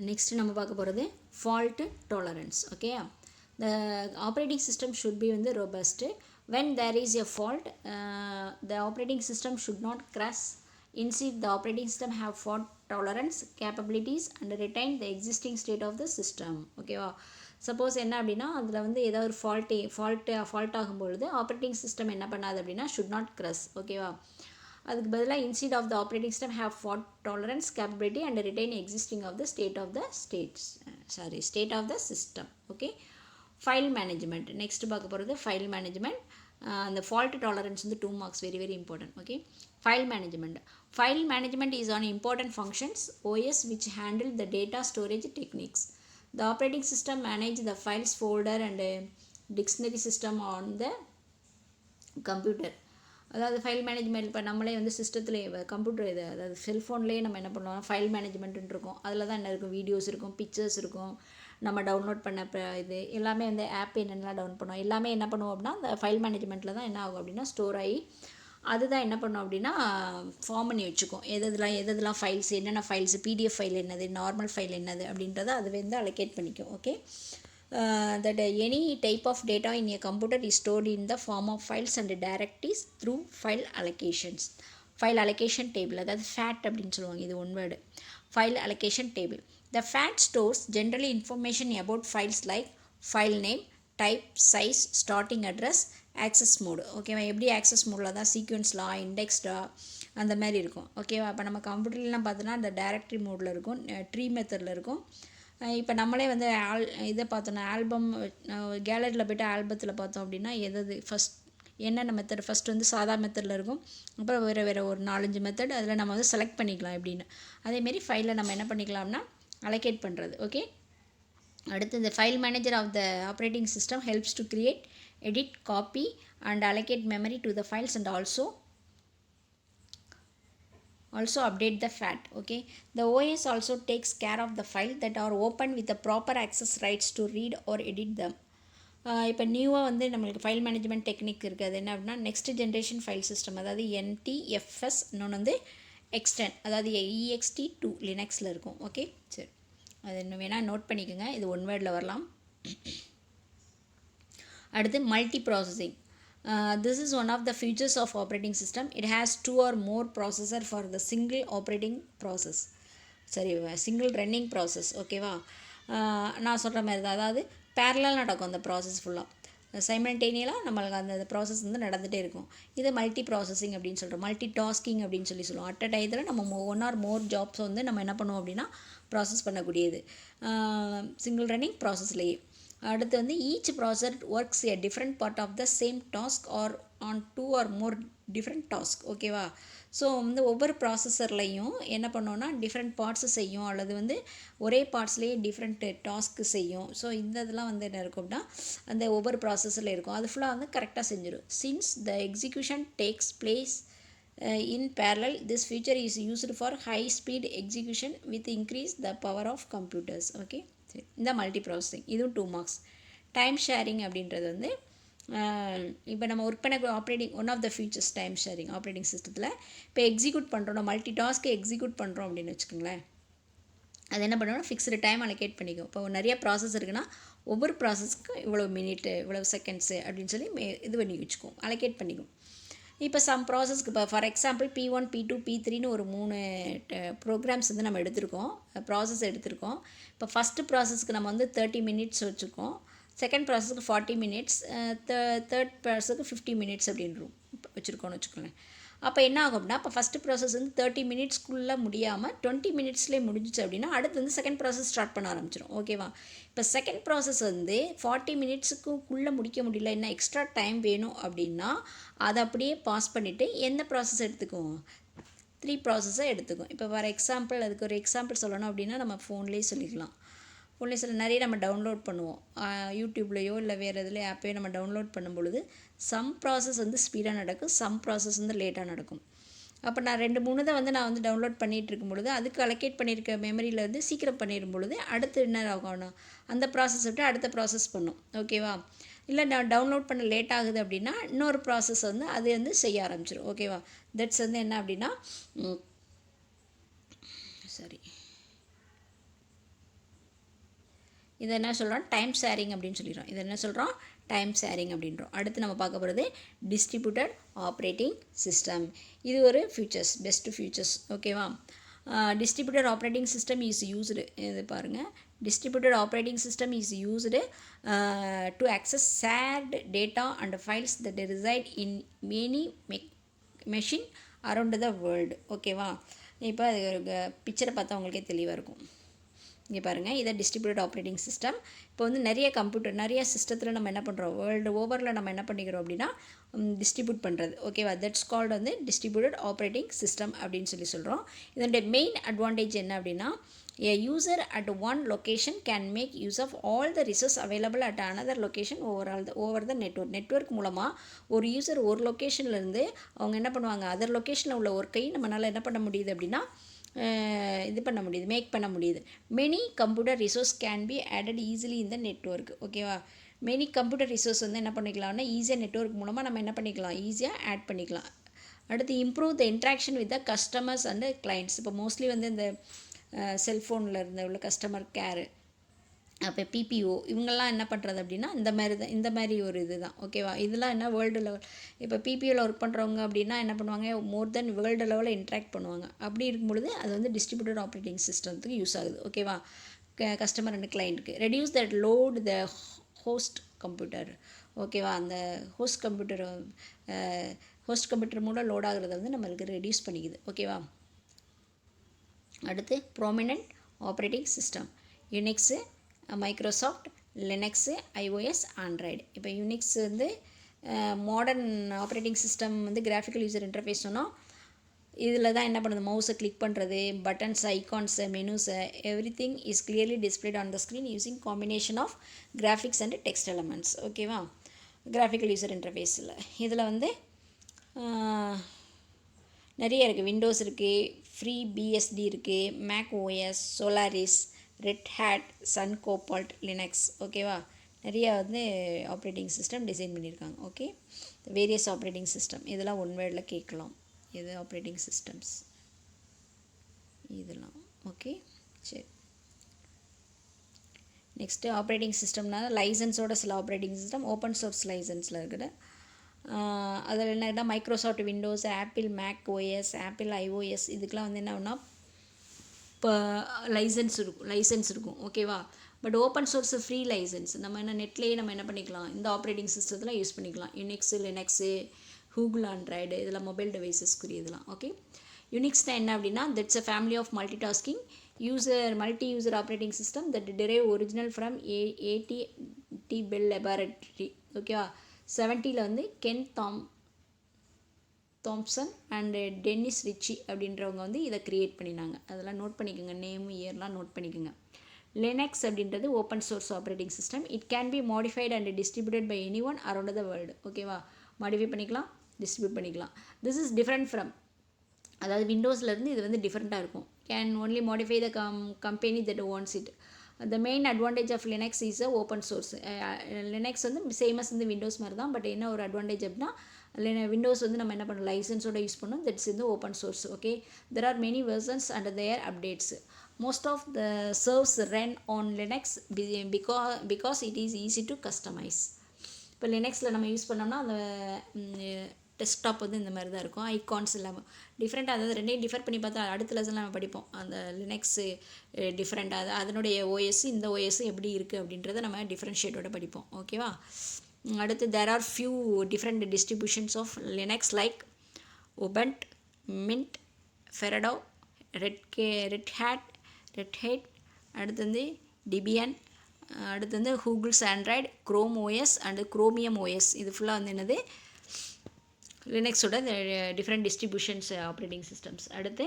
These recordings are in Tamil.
நெக்ஸ்ட் நம்ம பார்க்க போகிறது fault tolerance. Okay, the operating system should be வந்து robust. When there is a fault, the operating system should not crash. Instead, the operating system have fault tolerance capabilities and retain the existing state of the system. ஓகேவா, சப்போஸ் என்ன அப்படின்னா அதில் வந்து ஏதாவது ஒரு ஃபால்ட் ஆகும்பொழுது ஆப்ரேட்டிங் சிஸ்டம் என்ன பண்ணாது அப்படின்னா ஷுட் நாட் கிராஷ். ஓகேவா, அதுக்கு பதிலாக instead of the operating system have fault tolerance capability and retain existing of the state of the system. Okay, file management next பார்க்க போகிறது ஃபைல் மேனேஜ்மெண்ட். அந்த ஃபால்ட் டாலரன்ஸ் வந்து 2 marks, very very important. Okay, file management is an important functions OS which handle the data storage techniques. The operating system manage the files folder and dictionary system on the computer. அதாவது ஃபைல் மேனேஜ்மெண்ட் இப்போ நம்மளே வந்து சிஸ்டத்தில் கம்ப்யூட்டர் இது அதாவது செல்ஃபோன்லேயே நம்ம என்ன பண்ணுவோம், ஃபைல் மேனேஜ்மெண்ட்டுன்னு இருக்கும். அதில் தான் என்ன இருக்கும், வீடியோஸ் இருக்கும், பிக்சர்ஸ் இருக்கும், நம்ம டவுன்லோட் பண்ண இது எல்லாமே வந்து ஆப் என்னென்னலாம் டவுன்லோட் பண்ணுவோம் எல்லாமே என்ன பண்ணுவோம் அப்படின்னா அந்த ஃபைல் மேனேஜ்மெண்ட்டில் தான் என்ன ஆகும் அப்படின்னா ஸ்டோர் ஆகி அதுதான் என்ன பண்ணோம் அப்படின்னா ஃபார்ம் பண்ணி வச்சுக்கோம். எதெல்லாம் ஃபைல்ஸ், என்னென்ன ஃபைல்ஸ், PDF ஃபைல் என்னது, நார்மல் ஃபைல் என்னது அப்படின்றத அது வந்து அலோகேட் பண்ணிக்கும். Okay, that any type of data in a computer is stored in the form of files and directories through file allocation table. அதாவது FAT அப்படின்னு சொல்லுவாங்க, இது one word, file allocation table. The FAT stores generally information about files like file name, type, size, starting address, access mode. ஓகேவா, எப்படி ஆக்சஸ் மோடில் தான் சீக்வன்ஸ்லா இண்டெக்ஸ்டா அந்த மாதிரி இருக்கும். ஓகேவா, இப்போ நம்ம கம்ப்யூட்டர்லாம் பார்த்தோன்னா இந்த டைரக்டரி மோடில் இருக்கும், ட்ரீ மெத்தடில் இருக்கும். இப்போ நம்மளே வந்து இதை பார்த்தோன்னா ஆல்பம் கேலரியில் போய்ட்டு ஆல்பத்தில் பார்த்தோம் அப்படின்னா ஃபஸ்ட் என்னென்ன மெத்தட் ஃபஸ்ட் வந்து சாதா மெத்தடில் இருக்கும், அப்புறம் வேறு ஒரு 4-5 மெத்தட் அதில் நம்ம வந்து செலக்ட் பண்ணிக்கலாம் எப்படின்னு. அதேமாரி ஃபைலில் நம்ம என்ன பண்ணிக்கலாம்னா அலோகேட் பண்ணுறது. ஓகே, அடுத்து இந்த file manager of the operating system helps to create, edit, copy and allocate memory to the files and also update the FAT. Okay, the OS also takes care of the file that are open with the proper access rights to read or edit them. இப்போ நியூவாக வந்து நம்மளுக்கு ஃபைல் மேனேஜ்மெண்ட் டெக்னிக் இருக்குது. அது என்ன அப்படின்னா நெக்ஸ்ட் ஜென்ரேஷன் ஃபைல் சிஸ்டம், அதாவது NTFS, இன்னொன்று வந்து எக்ஸ்டென், அதாவது EXT2 லினக்ஸில் இருக்கும். ஓகே, சரி, அது இன்னும் வேணால் நோட் பண்ணிக்கோங்க, இது ஒன் வேர்டில் வரலாம். அடுத்து multi processing. This is one of the features of operating system. It has 2 or more processor for the single operating process. சரி, சிங்கிள் ரன்னிங் ப்ராசஸ். ஓகேவா, நான் சொல்கிற மாதிரி தான், அதாவது பேரலாக நடக்கும் அந்த ப்ராசஸ் ஃபுல்லாக சைமல்டேனியலாக நம்மளுக்கு அந்த ப்ராசஸ் வந்து நடந்துகிட்டே இருக்கும். இதை மல்டி ப்ராசஸிங் அப்படின்னு சொல்கிறோம், மல்டி டாஸ்கிங் அப்படின்னு சொல்லுவோம். அட் அ டயத்தில் நம்ம 1 or more ஜாப்ஸ் வந்து நம்ம என்ன பண்ணுவோம் அப்படின்னா ப்ராசஸ் பண்ணக்கூடியது சிங்கிள் ரன்னிங் ப்ராசஸ்லேயே. அடுத்து வந்து each processor works a different part of the same task or on 2 or more different task. ஓகேவா, ஸோ வந்து ஒவ்வொரு ப்ராசஸர்லையும் என்ன பண்ணோன்னா டிஃப்ரெண்ட் பார்ட்ஸு செய்யும், அல்லது வந்து ஒரே பார்ட்ஸ்லேயே டிஃப்ரெண்ட் டாஸ்க்கு செய்யும். ஸோ இந்த இதெல்லாம் வந்து என்ன இருக்கும் அப்படின்னா அந்த ஒவ்வொரு ப்ராசஸரில் இருக்கும், அது ஃபுல்லாக வந்து கரெக்டாக செஞ்சிடும். Since the execution takes place in parallel, this feature is used for high speed execution with increase the power of computers. Okay, இந்த மல்டி ப்ராசஸிங் இதுவும் 2 marks. டைம் ஷேரிங் அப்படின்றது வந்து இப்போ நம்ம ஒர்க் பண்ண one of the features time sharing operating சிஸ்டத்தில். இப்போ எக்ஸிக்யூட் பண்ணுறோம், மல்டி டாஸ்க்கு எக்ஸிக்யூட் பண்ணுறோம் அப்படின்னு வச்சுக்கோங்களேன், அது என்ன பண்ணுவோம்னா ஃபிக்ஸ்டு டைம் அலோகேட் பண்ணிக்கும். இப்போ நிறைய ப்ராசஸ் இருக்குன்னா ஒவ்வொரு ப்ராசஸ்க்கும் இவ்வளோ மினிட்டு இவ்வளோ செகண்ட்ஸு அப்படின்னு சொல்லி இது பண்ணி வச்சுக்குவோம், அலோகேட் பண்ணிக்கும். இப்போ சம் ப்ராசஸ்க்கு இப்போ ஃபார் எக்ஸாம்பிள் P1, P2, P3ன்னு ஒரு 3 ப்ரோக்ராம்ஸ் வந்து நம்ம ப்ராசஸ் எடுத்திருக்கோம். இப்போ ஃபஸ்ட்டு ப்ராசஸ்க்கு நம்ம வந்து 30 minutes வச்சுருக்கோம், செகண்ட் ப்ராசஸ்க்கு 40 minutes, தேர்ட் ப்ராசஸ்க்கு 50 minutes அப்படின்னு வச்சுருக்கோன்னு வச்சுக்கோங்களேன். அப்போ என்ன ஆகும் அப்படின்னா இப்போ ஃபஸ்ட்டு ப்ராசஸ் வந்து 30 minutesக்குள்ளே முடியாமல் 20 minutesலேயே முடிஞ்சிச்சு அப்படின்னா அடுத்து வந்து செகண்ட் ப்ராசஸ் ஸ்டார்ட் பண்ண ஆரம்பிச்சிடும். ஓகேவா, இப்போ செகண்ட் ப்ராசஸ் வந்து 40 minutesக்குள்ளே முடிக்க முடியல, என்ன எக்ஸ்ட்ரா டைம் வேணும் அப்படின்னா அதை அப்படியே பாஸ் பண்ணிவிட்டு எந்த ப்ராசஸ் எடுத்துக்கும், 3 ப்ராசஸை எடுத்துக்கும். இப்போ ஃபார் எக்ஸாம்பிள் அதுக்கு ஒரு எக்ஸாம்பிள் சொல்லணும் அப்படின்னா நம்ம ஃபோன்லேயே சொல்லிக்கலாம். ஃபோன்லேயே நிறைய நம்ம டவுன்லோட் பண்ணுவோம், யூடியூப்லேயோ இல்லை வேறு எதுலேயோ ஆப்பையோ நம்ம டவுன்லோட் பண்ணும் பொழுது சம் ப்ராசஸ் வந்து ஸ்பீடாக நடக்கும், சம் ப்ராசஸ் வந்து லேட்டாக நடக்கும். அப்போ நான் 2-3 தான் வந்து நான் வந்து டவுன்லோட் பண்ணிகிட்டு இருக்கும் பொழுது அதுக்கு அலோகேட் பண்ணியிருக்க மெமரியில் வந்து சீக்கிரம் பண்ணிடும் பொழுது அடுத்து என்ன ஆகணும், அந்த ப்ராசஸ் விட்டு அடுத்த ப்ராசஸ் பண்ணும். ஓகேவா, இல்லை நான் டவுன்லோட் பண்ண லேட் ஆகுது அப்படின்னா இன்னொரு ப்ராசஸ் வந்து அது வந்து செய்ய ஆரம்பிச்சிடும். ஓகேவா, தட்ஸ் வந்து என்ன அப்படின்னா சரி இதை என்ன சொல்கிறோம், டைம் ஷேரிங் அப்படின்னு சொல்லிடுறோம். இதை என்ன சொல்கிறோம், டைம் ஷேரிங் அப்படின்றோம். அடுத்து நம்ம பார்க்க போகிறது டிஸ்ட்ரிபியூட்டட் ஆப்ரேட்டிங் சிஸ்டம். இது ஒரு ஃபியூச்சர்ஸ், பெஸ்ட் ஃபியூச்சர்ஸ். ஓகேவா. Distributed operating system is used, இது பாருங்கள், distributed operating system is used to access shared data and files that reside in many machine around the world. ஓகேவா. இப்போ பிக்சரை பார்த்தா உங்களுக்கே தெளிவாக இருக்கும். இங்கே பாருங்கள், இதை டிஸ்ட்ரிபியூட்டட் ஆப்ரேட்டிங் சிஸ்டம். இப்போ வந்து நிறைய கம்ப்யூட்டர், நிறைய சிஸ்டத்தில் நம்ம என்ன பண்ணுறோம், வேர்ல்டு ஓவரில் நம்ம என்ன பண்ணிக்கிறோம் அப்படின்னா டிஸ்ட்ரிபியூட் பண்ணுறது. ஓகேவா. தட்ஸ் கால்டு வந்து டிஸ்ட்ரிபியூட்டட் ஆப்ரேட்டிங் சிஸ்டம் அப்படின்னு சொல்கிறோம். இதனுடைய மெயின் அட்வான்டேஜ் என்ன அப்படின்னா, a user at one location can make use of all the resources available at another location over the network. Network மூலமாக ஒரு யூசர் ஒரு லொக்கேஷன்லேருந்து அவங்க என்ன பண்ணுவாங்க, அதர் லொக்கேஷனில் உள்ள ஒர்க்கை நம்மளால் என்ன பண்ண முடியுது அப்படின்னா இது பண்ண முடியுது, மேக் பண்ண முடியுது. Many computer resource can be added easily இந்த நெட்வொர்க். ஓகேவா. மெனி கம்ப்யூட்டர் ரிசோர்ஸ் வந்து என்ன பண்ணிக்கலாம்னா ஈஸியாக நெட்வொர்க் மூலமாக நம்ம என்ன பண்ணிக்கலாம், ஈஸியாக ஆட் பண்ணிக்கலாம். அடுத்து improve the interaction with the customers and clients. இப்போ மோஸ்ட்லி வந்து இந்த செல்ஃபோனில் இருந்த உள்ள கஸ்டமர் கேரு, அப்போ பிபிஓ, இவங்கெல்லாம் என்ன பண்ணுறது அப்படின்னா இந்த மாதிரி ஒரு இது தான். ஓகேவா. இதெல்லாம் என்ன வேர்ல்டு லெவல், இப்போ பிபிஓவில் ஒர்க் பண்ணுறவங்க அப்படின்னா என்ன பண்ணுவாங்க, மோர் தென் வேர்ல்டு லெவலில் இன்ட்ராக்ட் பண்ணுவாங்க. அப்படி இருக்கும்பொழுது அது வந்து டிஸ்ட்ரிபியூட்டட் ஆப்ரேட்டிங் சிஸ்டத்துக்கு யூஸ் ஆகுது. ஓகேவா. கஸ்டமர் அண்ட் கிளைண்ட்டுக்கு. Reduce that load the host computer. ஓகேவா. அந்த ஹோஸ்ட் கம்ப்யூட்டர் மூலம் லோட் ஆகுறத வந்து நம்மளுக்கு ரெடியூஸ் பண்ணிக்குது. ஓகேவா. அடுத்து prominent operating system, Unix, Microsoft, Linux, iOS, Android. இப்போ யுனிக்ஸ் வந்து மாடர்ன் ஆப்ரேட்டிங் சிஸ்டம் வந்து கிராஃபிக்கல் யூசர் இன்டர்ஃபேஸ் சொன்னோம். இதில் தான் என்ன பண்ணுது, மவுஸை கிளிக் பண்ணுறது, பட்டன்ஸ், ஐகான்ஸு, மெனுஸை, everything is clearly displayed on the screen using combination of graphics and text elements. ஓகேவா. கிராஃபிக்கல் யூசர் இன்டர்ஃபேஸில் இதில் வந்து நிறைய இருக்குது. விண்டோஸ் இருக்குது, ஃப்ரீ பிஎஸ்டி இருக்குது, Mac OS, Solaris, Red Hat, Sun Cobalt, Linux. ஓகேவா. நிறைய வந்து ஆப்ரேட்டிங் சிஸ்டம் டிசைன் பண்ணியிருக்காங்க. ஓகே. வேரியஸ் ஆப்ரேட்டிங் சிஸ்டம் இதெல்லாம் ஒன் வேர்டில் கேட்கலாம். இது ஆப்ரேட்டிங் சிஸ்டம்ஸ் இதெல்லாம். ஓகே. சரி. நெக்ஸ்ட்டு ஆப்ரேட்டிங் சிஸ்டம்னா லைசன்ஸோட சில ஆப்ரேட்டிங் சிஸ்டம் ஓப்பன் சோர்ஸ் லைசன்ஸில் இருக்குது. அதில் என்னன்னா Microsoft Windows, Apple Mac OS, Apple iOS, இதுக்கெலாம் வந்து என்ன ஆகுனா இப்போ லைசன்ஸ் இருக்கும். ஓகேவா. But open source free licence, நம்ம என்ன நெட்லேயே நம்ம என்ன பண்ணிக்கலாம், இந்த ஆப்ரேட்டிங் சிஸ்டத்தில் யூஸ் பண்ணிக்கலாம். யுனிக்ஸு, லினக்ஸு, கூகுள் ஆண்ட்ராய்டு, இதெல்லாம் மொபைல் டிவைசஸ்க்குரிய இதெல்லாம். ஓகே. யுனிக்ஸ்னா என்ன அப்படின்னா, that's a family of multi tasking multi user operating system that drive original from AT Bell laboratory. ஓகேவா. 70ல் வந்து Ken Thompson and Dennis Ritchie அப்படின்றவங்க வந்து இதை க்ரியேட் பண்ணினாங்க. அதெல்லாம் நோட் பண்ணிக்கோங்க, நேம் இயர்லாம் நோட் பண்ணிக்கோங்க. லினக்ஸ் அப்படின்றது open source operating system. It can be modified and distributed by any one around the world. ஓகேவா. மாடிஃபை பண்ணிக்கலாம், டிஸ்ட்ரிபியூட் பண்ணிக்கலாம். திஸ் இஸ் டிஃப்ரெண்ட் ஃப்ரம், அதாவது விண்டோஸ்லேருந்து இது வந்து டிஃப்ரெண்ட்டாக இருக்கும். Can only modify the company that wants it. The main advantage of Linux is a open source. Linux வந்து சேமஸ் வந்து விண்டோஸ் மாதிரி தான். பட் என்ன ஒரு அட்வான்டேஜ் அப்படின்னா, விண்டோஸ் வந்து நம்ம என்ன பண்ணணும், லைசன்ஸோட யூஸ் பண்ணணும். தட்ஸ் இந்த open source. Okay. There are many versions and their updates. Most of the servers run on Linux because it is easy to customise. இப்போ லினக்ஸில் நம்ம யூஸ் பண்ணோம்னா அந்த டெஸ்க்டாப் வந்து இந்த மாதிரி தான் இருக்கும். ஐகான்ஸ் இல்லாமல் டிஃப்ரெண்ட்டாக, அதாவது ரெண்டையும் டிஃபர் பண்ணி பார்த்தா அடுத்த லெசனில் நம்ம படிப்போம். அந்த லினக்ஸு டிஃப்ரெண்ட்டாக, அதனுடைய ஓஎஸ் இந்த ஓஎஸ் எப்படி இருக்குது அப்படின்றத நம்ம டிஃப்ரென்ஷியேட்டோட படிப்போம். ஓகேவா. அடுத்து there are few different distributions of Linux like Ubuntu, Mint, ஃபெரடோ, ரெட் ஹேட், அடுத்து வந்து டிபியன், அடுத்து வந்து Google's Android, Chrome OS and Chromium OS. இது ஃபுல்லாக வந்து என்னது, லினக்ஸோட டிஃப்ரெண்ட் டிஸ்ட்ரிபியூஷன்ஸ் ஆப்ரேட்டிங் சிஸ்டம்ஸ். அடுத்து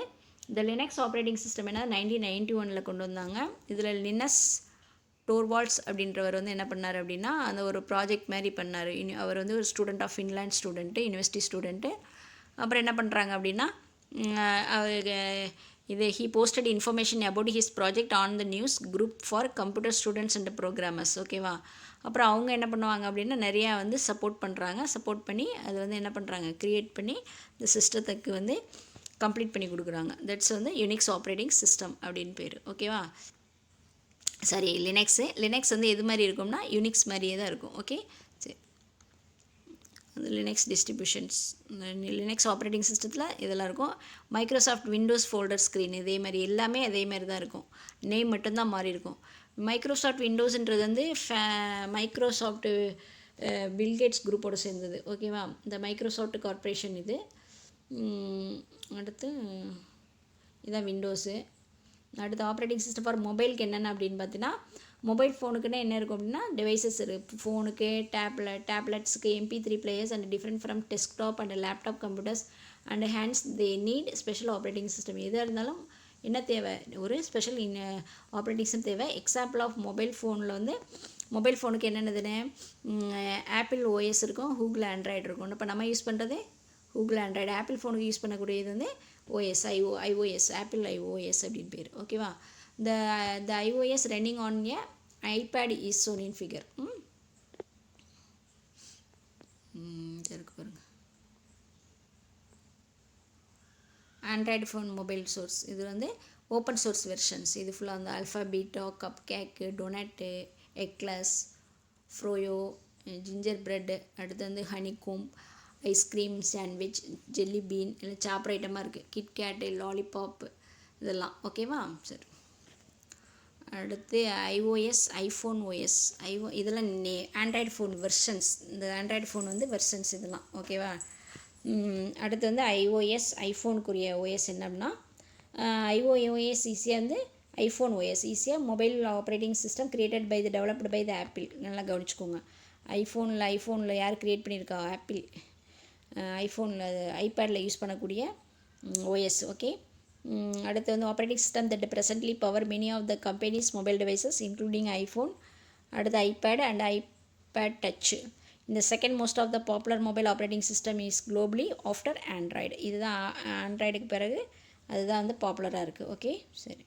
இந்த லினக்ஸ் ஆப்ரேட்டிங் சிஸ்டம் என்ன 1991 கொண்டு வந்தாங்க. இதில் லினஸ் டோர்வால்ட்ஸ் அப்படின்றவர் வந்து என்ன பண்ணார் அப்படின்னா, அந்த ஒரு ப்ராஜெக்ட் மாதிரி பண்ணார். அவர் வந்து ஒரு student of Finland student, university student. அப்புறம் என்ன பண்ணுறாங்க அப்படின்னா, இது he posted information about his project on the news group for computer students and programmers. ஓகேவா. அப்புறம் அவங்க என்ன பண்ணுவாங்க அப்படின்னா, நிறையா வந்து சப்போர்ட் பண்ணி அது வந்து என்ன பண்ணுறாங்க, க்ரியேட் பண்ணி இந்த சிஸ்டத்துக்கு வந்து கம்ப்ளீட் பண்ணி கொடுக்குறாங்க. தட்ஸ் வந்து யுனிக்ஸ் ஆப்ரேட்டிங் சிஸ்டம் அப்படின்னு பேர். ஓகேவா. சாரி லினக்ஸ் வந்து எது மாதிரி இருக்கும்னா யூனிக்ஸ் மாதிரியே தான் இருக்கும். ஓகே, சரி. அது லினக்ஸ் டிஸ்ட்ரிபியூஷன்ஸ், லினக்ஸ் ஆப்ரேட்டிங் சிஸ்டத்தில் இதெல்லாம் இருக்கும். மைக்ரோசாஃப்ட் விண்டோஸ் ஃபோல்டர் ஸ்க்ரீன் இதே மாதிரி எல்லாமே அதே மாதிரி தான் இருக்கும். நேம் மட்டும்தான் மாறி இருக்கும். மைக்ரோசாஃப்ட் விண்டோஸ்ன்றது வந்து மைக்ரோசாஃப்ட் பில்கேட்ஸ் குரூப்போடு சேர்ந்தது. ஓகேவா, இந்த மைக்ரோசாஃப்ட் கார்ப்பரேஷன் இது. அடுத்து இதான் விண்டோஸு. அடுத்து ஆப்ரேட்டிங் சிஸ்டம் ஃபார் மொபைலுக்கு என்னென்ன அப்படின்னு பார்த்தீங்கன்னா, மொபைல் ஃபோனுக்குன்னு என்ன இருக்கும் அப்படின்னா டிவைசஸ் இருக்குது. ஃபோனுக்கு டேப்லெட்ஸுக்கு MP3 players and different from desktop and laptop computers and hands they need special operating system. எதாக இருந்தாலும் என்ன தேவை, ஒரு ஸ்பெஷல் ஆப்ரேட்டிங் சிஸ்டம் தேவை. எக்ஸாம்பிள் ஆஃப் மொபைல் ஃபோனில் வந்து மொபைல் ஃபோனுக்கு என்னென்னதுன்னு ஆப்பிள் ஓஎஸ் இருக்கும், கூகுள் ஆண்ட்ராய்டு இருக்கும். இப்போ நம்ம யூஸ் பண்ணுறது கூகுள் ஆண்ட்ராய்டு. ஆப்பிள் ஃபோனுக்கு யூஸ் பண்ணக்கூடியது வந்து ஓஎஸ் iOS ஆப்பிள் iOS அப்படின்னு பேர். ஓகேவா, the iOS running on a iPad is shown in figure. இருக்கு பாருங்க, ஆண்ட்ராய்டு ஃபோன் மொபைல் சோர்ஸ். இது வந்து ஓப்பன் சோர்ஸ் வெர்ஷன்ஸ். இது ஃபுல்லாக வந்து alpha beta, Cupcake, Donut, Eclairs, Froyo, Gingerbread, அடுத்து வந்து Honeycomb, Ice Cream, Sandwich, Jelly Bean, இல்லை சாப்பிட்ற ஐட்டமாக இருக்குது, கிட்கேட்டு, லாலிபாப்பு இதெல்லாம். ஓகேவா, சரி. அடுத்து ஐஓஎஸ், ஐஃபோன் ஓஎஸ், இதெல்லாம் ஆண்ட்ராய்டு ஃபோன் வெர்ஷன்ஸ். இந்த ஆண்ட்ராய்டு ஃபோன் வந்து வெர்ஷன்ஸ் இதெல்லாம். ஓகேவா, அடுத்து வந்து ஐஓஎஸ், ஐஃபோனுக்குரிய ஓஎஸ் என்ன அப்படின்னா ஐஓஎஸ் ஈஸியாக வந்து ஐஃபோன் ஓஎஸ் ஈஸியாக mobile operating system created by developed by the Apple. நல்லா கவனிச்சுக்கோங்க. ஐஃபோனில் யார் க்ரியேட் பண்ணியிருக்கா, ஆப்பிள். ஐஃபோனில் ஐபேடில் யூஸ் பண்ணக்கூடிய ஓஎஸ். ஓகே, அடுத்து வந்து operating system that presently power many of the companies mobile devices including iPhone, அடுத்து ஐபேட் அண்ட் ஐபேட் டச். இந்த second most of the popular mobile operating system is globally after Android. இதுதான் ஆண்ட்ராய்டுக்கு பிறகு அதுதான் வந்து பாப்புலராக இருக்குது. ஓகே, சரி.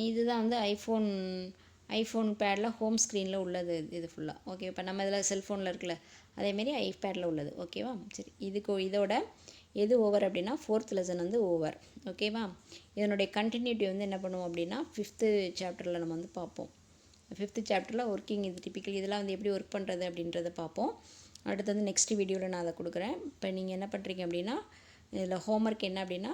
இதுதான் வந்து ஐஃபோன் பேடில் ஹோம் ஸ்க்ரீனில் உள்ளது இது ஃபுல்லாக. ஓகே, இப்போ நம்ம இதில் செல்ஃபோனில் இருக்குல்ல அதேமாரி ஐபேடில் உள்ளது. ஓகேவா, சரி. இதோட எது ஓவர் அப்படின்னா 4th லெசன் வந்து ஓவர். ஓகேவா, இதனுடைய கண்டினியூட்டி வந்து என்ன பண்ணுவோம் அப்படின்னா 5th சாப்டரில் நம்ம வந்து பார்ப்போம். 5th சாப்டரில் ஒர்க்கிங் இது டிப்பிக்கல் இதெல்லாம் வந்து எப்படி ஒர்க் பண்ணுறது அப்படின்றத பார்ப்போம். அடுத்து வந்து நெக்ஸ்ட் வீடியோவில் நான் அதை கொடுக்குறேன். இப்போ நீங்கள் என்ன பண்ணுறீங்க அப்படின்னா இதில் ஹோம்ஒர்க் என்ன அப்படின்னா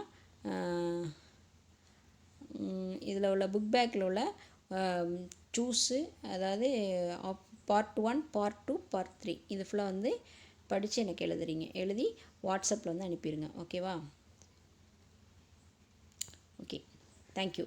இதில் உள்ள புக் பேக்கில் உள்ள சூஸு, அதாவது பார்ட் 1, பார்ட் 2, பார்ட் 3 இது ஃபுல்லாக வந்து படித்து எனக்கு எழுதி வாட்ஸ்அப்பில் வந்து அனுப்பிடுங்க. ஓகேவா, ஓகே, தேங்க்யூ.